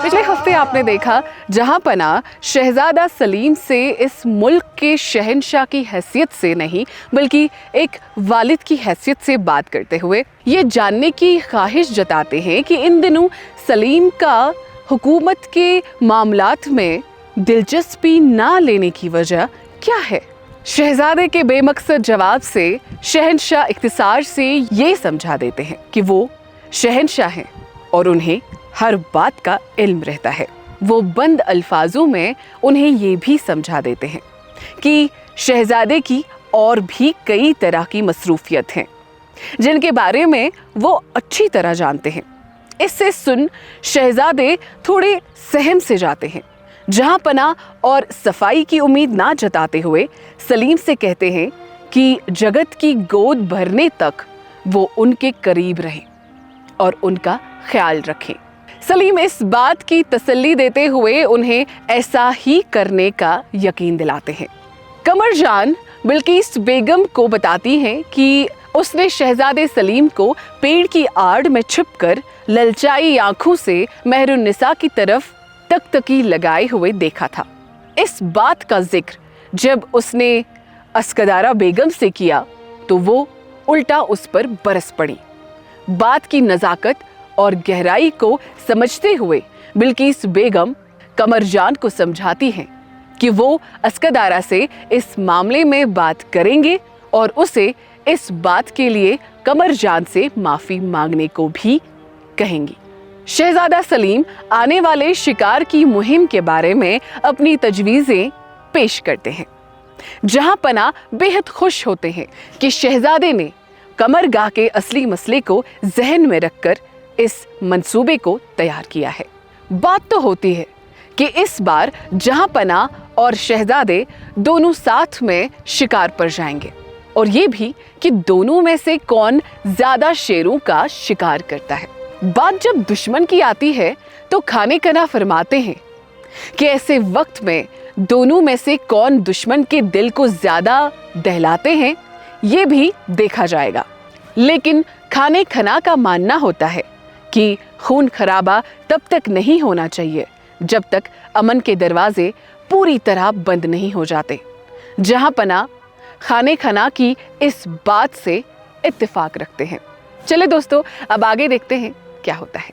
पिछले हफ्ते आपने देखा जहां पना शहजादा सलीम से इस मुल्क के शहंशाह की हैसियत से नहीं बल्कि एक वालिद की हैसियत से बात करते हुए ये जानने की ख्वाहिश जताते हैं कि इन दिनों सलीम का हुकूमत के मामलात में दिलचस्पी ना लेने की वजह क्या है। शहजादे के बेमकसद जवाब से शहंशाह इख्तिसार से ये समझा देते हैं कि वो शहंशाह हैं और उन्हें हर बात का इल्म रहता है। वो बंद अल्फाजों में उन्हें ये भी समझा देते हैं कि शहजादे की और भी कई तरह की मसरूफियत हैं जिनके बारे में वो अच्छी तरह जानते हैं। इससे सुन शहजादे थोड़े सहम से जाते हैं। जहां पना और सफाई की उम्मीद ना जताते हुए सलीम से कहते हैं कि जगत की गोद भरने तक वो उनके करीब रहें और उनका ख्याल रखें। सलीम इस बात की तसल्ली देते हुए उन्हें ऐसा ही करने का यकीन दिलाते हैं। कमर जान बिल्किस बेगम को बताती हैं कि उसने शहजादे सलीम को पेड़ की आड़ में छिपकर ललचाई आंखों से मेहरुन्निसा की तरफ तकतकी लगाए हुए देखा था। इस बात का जिक्र जब उसने अस्कदारा बेगम से किया तो वो उल्टा उस पर बरस पड़ी। बात की नज़ाकत और गहराई को समझते हुए बिल्किस बेगम कमरजान को समझाती हैं कि वो अस्कदारा से इस मामले में बात करेंगे और उसे इस बात के लिए कमरजान से माफ़ी मांगने को भी कहेंगी। शहजादा सलीम आने वाले शिकार की मुहिम के बारे में अपनी तजवीज़ें पेश करते हैं। जहां पना बेहद खुश होते हैं कि शहजादे ने कमरगाह के असली मसले को जहन में रखकर इस मंसूबे को तैयार किया है। बात तो होती है कि इस बार जहां पना और शहजादे दोनों साथ में शिकार पर जाएंगे और ये भी कि दोनों में से कौन ज्यादा शेरों का शिकार करता है। बात जब दुश्मन की आती है तो खाने कना फरमाते हैं कि ऐसे वक्त में दोनों में से कौन दुश्मन के दिल को ज्यादा दहलाते हैं ये भी देखा जाएगा। लेकिन खाने खना का मानना होता है कि खून खराबा तब तक नहीं होना चाहिए जब तक अमन के दरवाजे पूरी तरह बंद नहीं हो जाते। जहां पना खाने खना की इस बात से इत्तेफाक रखते हैं। चले दोस्तों अब आगे देखते हैं क्या होता है।